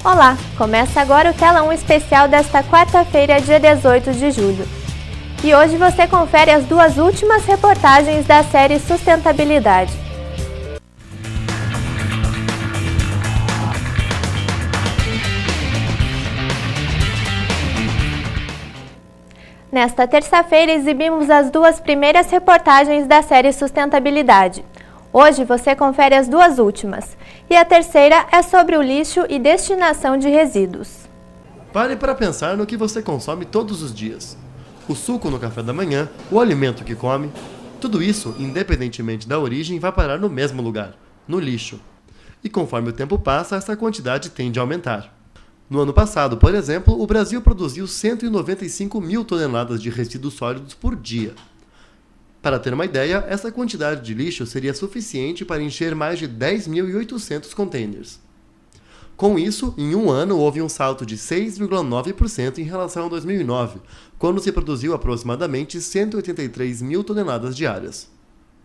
Olá, começa agora o Tela 1 especial desta quarta-feira, dia 18 de julho. E hoje você confere as duas últimas reportagens da série Sustentabilidade. Nesta terça-feira exibimos as duas primeiras reportagens da série Sustentabilidade. Hoje você confere as duas últimas, e a terceira é sobre o lixo e destinação de resíduos. Pare para pensar no que você consome todos os dias. O suco no café da manhã, o alimento que come, tudo isso, independentemente da origem, vai parar no mesmo lugar, no lixo. E conforme o tempo passa, essa quantidade tende a aumentar. No ano passado, por exemplo, o Brasil produziu 195 mil toneladas de resíduos sólidos por dia. Para ter uma ideia, essa quantidade de lixo seria suficiente para encher mais de 10.800 containers. Com isso, em um ano houve um salto de 6,9% em relação a 2009, quando se produziu aproximadamente 183 mil toneladas diárias.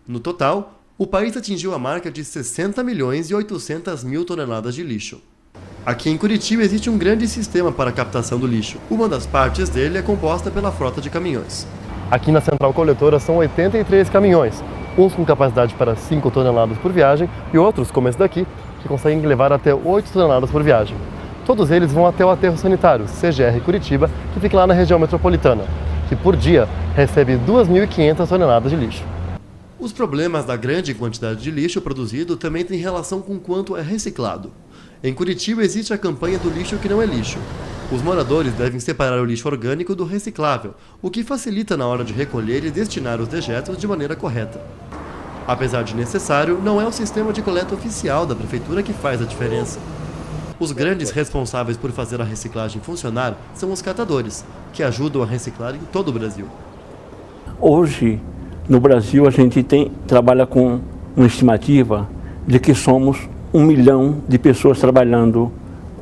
No total, o país atingiu a marca de 60 milhões e 800 mil toneladas de lixo. Aqui em Curitiba existe um grande sistema para a captação do lixo. Uma das partes dele é composta pela frota de caminhões. Aqui na central coletora são 83 caminhões, uns com capacidade para 5 toneladas por viagem e outros, como esse daqui, que conseguem levar até 8 toneladas por viagem. Todos eles vão até o aterro sanitário, CGR Curitiba, que fica lá na região metropolitana, que por dia recebe 2.500 toneladas de lixo. Os problemas da grande quantidade de lixo produzido também têm relação com quanto é reciclado. Em Curitiba existe a campanha do lixo que não é lixo. Os moradores devem separar o lixo orgânico do reciclável, o que facilita na hora de recolher e destinar os dejetos de maneira correta. Apesar de necessário, não é o sistema de coleta oficial da prefeitura que faz a diferença. Os grandes responsáveis por fazer a reciclagem funcionar são os catadores, que ajudam a reciclar em todo o Brasil. Hoje, no Brasil, a gente trabalha com uma estimativa de que somos 1 milhão de pessoas trabalhando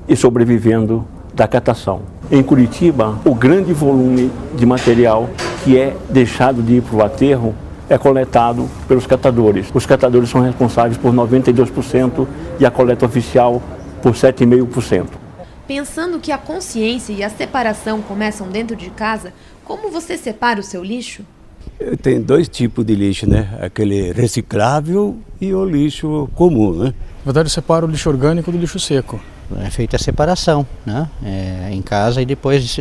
e sobrevivendo da catação. Em Curitiba, o grande volume de material que é deixado de ir para o aterro é coletado pelos catadores. Os catadores são responsáveis por 92% e a coleta oficial por 7,5%. Pensando que a consciência e a separação começam dentro de casa, como você separa o seu lixo? Tem dois tipos de lixo, né? Aquele reciclável e o lixo comum, né? Na verdade, eu separo o lixo orgânico do lixo seco. É feita a separação, né? Em casa e depois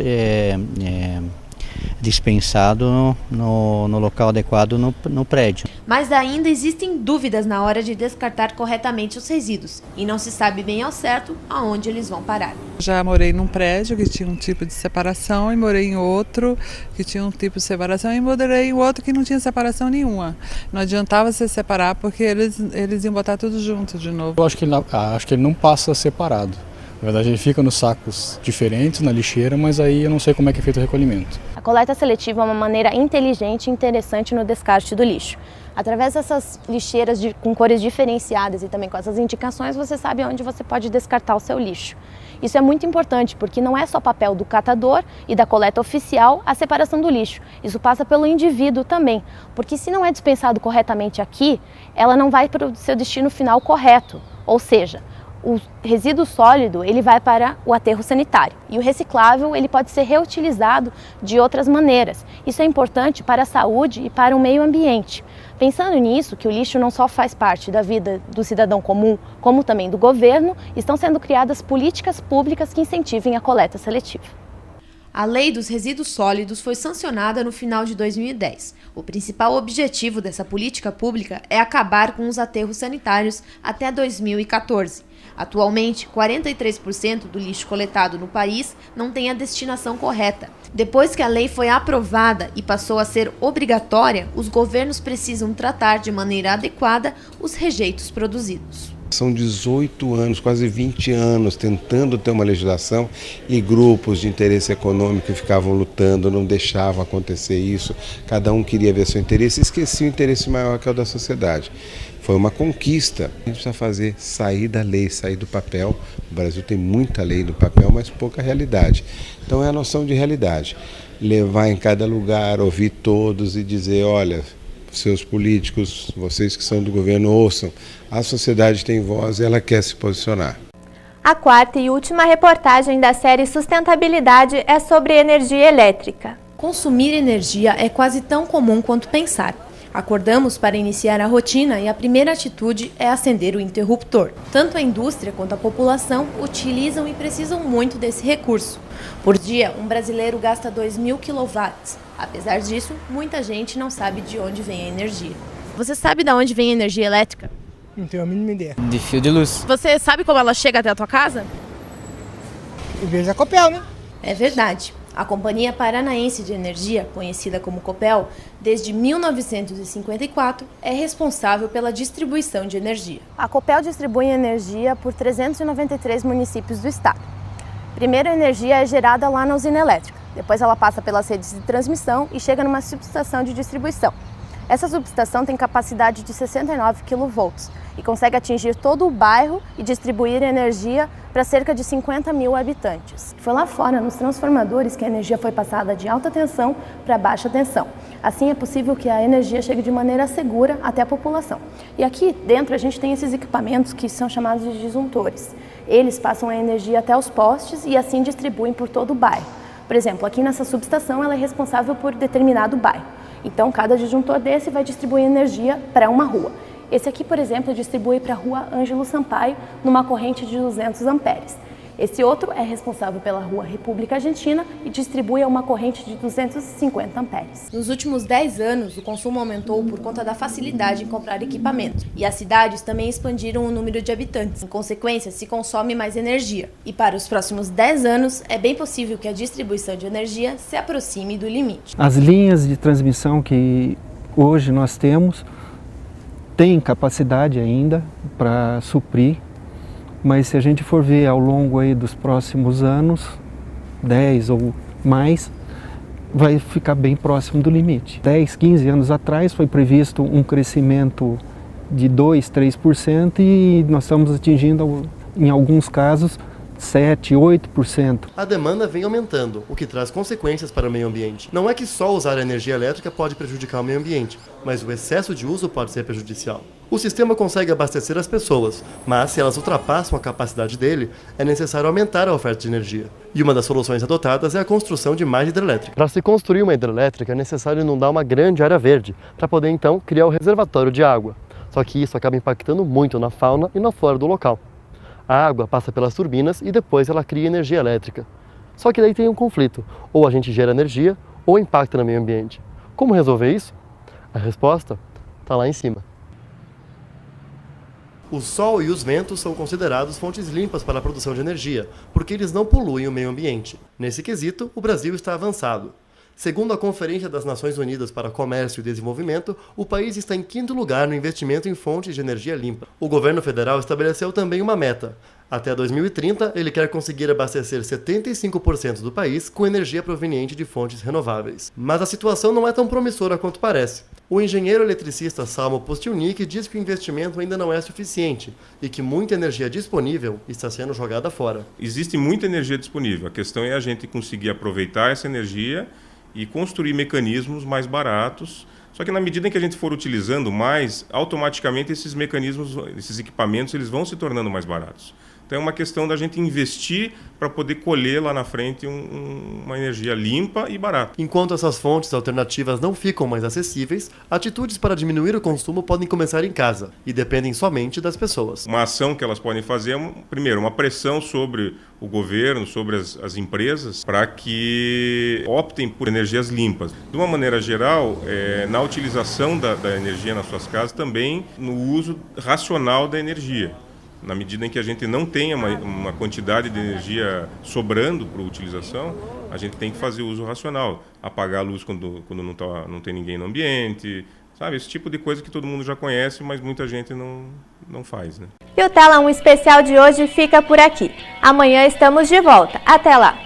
dispensado no local adequado no prédio. Mas ainda existem dúvidas na hora de descartar corretamente os resíduos e não se sabe bem ao certo aonde eles vão parar. Já morei num prédio que tinha um tipo de separação e morei em outro que tinha um tipo de separação e morei em outro que não tinha separação nenhuma. Não adiantava se separar porque eles iam botar tudo junto de novo. Eu acho que ele não passa separado. Na verdade, ele fica nos sacos diferentes, na lixeira, mas aí eu não sei como é que é feito o recolhimento. A coleta seletiva é uma maneira inteligente e interessante no descarte do lixo. Através dessas lixeiras com cores diferenciadas e também com essas indicações, você sabe onde você pode descartar o seu lixo. Isso é muito importante porque não é só papel do catador e da coleta oficial a separação do lixo. Isso passa pelo indivíduo também, porque se não é dispensado corretamente aqui, ela não vai para o seu destino final correto, ou seja, o resíduo sólido ele vai para o aterro sanitário e o reciclável ele pode ser reutilizado de outras maneiras. Isso é importante para a saúde e para o meio ambiente. Pensando nisso, que o lixo não só faz parte da vida do cidadão comum, como também do governo, estão sendo criadas políticas públicas que incentivem a coleta seletiva. A Lei dos Resíduos Sólidos foi sancionada no final de 2010. O principal objetivo dessa política pública é acabar com os aterros sanitários até 2014. Atualmente, 43% do lixo coletado no país não tem a destinação correta. Depois que a lei foi aprovada e passou a ser obrigatória, os governos precisam tratar de maneira adequada os rejeitos produzidos. São 18 anos, quase 20 anos, tentando ter uma legislação e grupos de interesse econômico ficavam lutando, não deixavam acontecer isso. Cada um queria ver seu interesse e esquecia o interesse maior que é o da sociedade. Foi uma conquista. A gente precisa sair da lei, sair do papel. O Brasil tem muita lei no papel, mas pouca realidade. Então é a noção de realidade. Levar em cada lugar, ouvir todos e dizer, olha, seus políticos, vocês que são do governo, ouçam. A sociedade tem voz e ela quer se posicionar. A quarta e última reportagem da série Sustentabilidade é sobre energia elétrica. Consumir energia é quase tão comum quanto pensar. Acordamos para iniciar a rotina e a primeira atitude é acender o interruptor. Tanto a indústria quanto a população utilizam e precisam muito desse recurso. Por dia, um brasileiro gasta 2.000 kW. Apesar disso, muita gente não sabe de onde vem a energia. Você sabe de onde vem a energia elétrica? Não tenho a mínima ideia. De fio de luz. Você sabe como ela chega até a tua casa? Em vez da Copel, né? É verdade. A Companhia Paranaense de Energia, conhecida como Copel, desde 1954, é responsável pela distribuição de energia. A Copel distribui energia por 393 municípios do estado. Primeiro, a energia é gerada lá na usina elétrica. Depois ela passa pelas redes de transmissão e chega numa subestação de distribuição. Essa subestação tem capacidade de 69 kV e consegue atingir todo o bairro e distribuir energia para cerca de 50 mil habitantes. Foi lá fora, nos transformadores, que a energia foi passada de alta tensão para baixa tensão. Assim é possível que a energia chegue de maneira segura até a população. E aqui dentro a gente tem esses equipamentos que são chamados de disjuntores. Eles passam a energia até os postes e assim distribuem por todo o bairro. Por exemplo, aqui nessa subestação ela é responsável por determinado bairro. Então, cada disjuntor desse vai distribuir energia para uma rua. Esse aqui, por exemplo, distribui para a rua Ângelo Sampaio, numa corrente de 200 amperes. Esse outro é responsável pela rua República Argentina e distribui a uma corrente de 250 amperes. Nos últimos 10 anos, o consumo aumentou por conta da facilidade em comprar equipamentos. E as cidades também expandiram o número de habitantes. Em consequência, se consome mais energia. E para os próximos 10 anos, é bem possível que a distribuição de energia se aproxime do limite. As linhas de transmissão que hoje nós temos têm capacidade ainda para suprir. Mas se a gente for ver ao longo aí dos próximos anos, 10 ou mais, vai ficar bem próximo do limite. 10, 15 anos atrás foi previsto um crescimento de 2, 3% e nós estamos atingindo, em alguns casos, 7, 8%. A demanda vem aumentando, o que traz consequências para o meio ambiente. Não é que só usar a energia elétrica pode prejudicar o meio ambiente, mas o excesso de uso pode ser prejudicial. O sistema consegue abastecer as pessoas, mas se elas ultrapassam a capacidade dele, é necessário aumentar a oferta de energia. E uma das soluções adotadas é a construção de mais hidrelétricas. Para se construir uma hidrelétrica é necessário inundar uma grande área verde, para poder então criar o reservatório de água. Só que isso acaba impactando muito na fauna e na flora do local. A água passa pelas turbinas e depois ela cria energia elétrica. Só que daí tem um conflito, ou a gente gera energia ou impacta no meio ambiente. Como resolver isso? A resposta está lá em cima. O sol e os ventos são considerados fontes limpas para a produção de energia, porque eles não poluem o meio ambiente. Nesse quesito, o Brasil está avançado. Segundo a Conferência das Nações Unidas para Comércio e Desenvolvimento, o país está em 5º lugar no investimento em fontes de energia limpa. O governo federal estabeleceu também uma meta. Até 2030, ele quer conseguir abastecer 75% do país com energia proveniente de fontes renováveis. Mas a situação não é tão promissora quanto parece. O engenheiro eletricista Salmo Postilnik diz que o investimento ainda não é suficiente e que muita energia disponível está sendo jogada fora. Existe muita energia disponível. A questão é a gente conseguir aproveitar essa energia e construir mecanismos mais baratos. Só que na medida em que a gente for utilizando mais, automaticamente esses mecanismos, esses equipamentos, eles vão se tornando mais baratos. Então é uma questão da gente investir para poder colher lá na frente uma energia limpa e barata. Enquanto essas fontes alternativas não ficam mais acessíveis, atitudes para diminuir o consumo podem começar em casa e dependem somente das pessoas. Uma ação que elas podem fazer é, primeiro, uma pressão sobre o governo, sobre as empresas, para que optem por energias limpas. De uma maneira geral, na utilização da energia nas suas casas, também no uso racional da energia. Na medida em que a gente não tenha uma quantidade de energia sobrando para utilização, a gente tem que fazer uso racional. Apagar a luz quando não tem ninguém no ambiente, sabe? Esse tipo de coisa que todo mundo já conhece, mas muita gente não faz, né? E o Tela 1 especial de hoje fica por aqui. Amanhã estamos de volta. Até lá!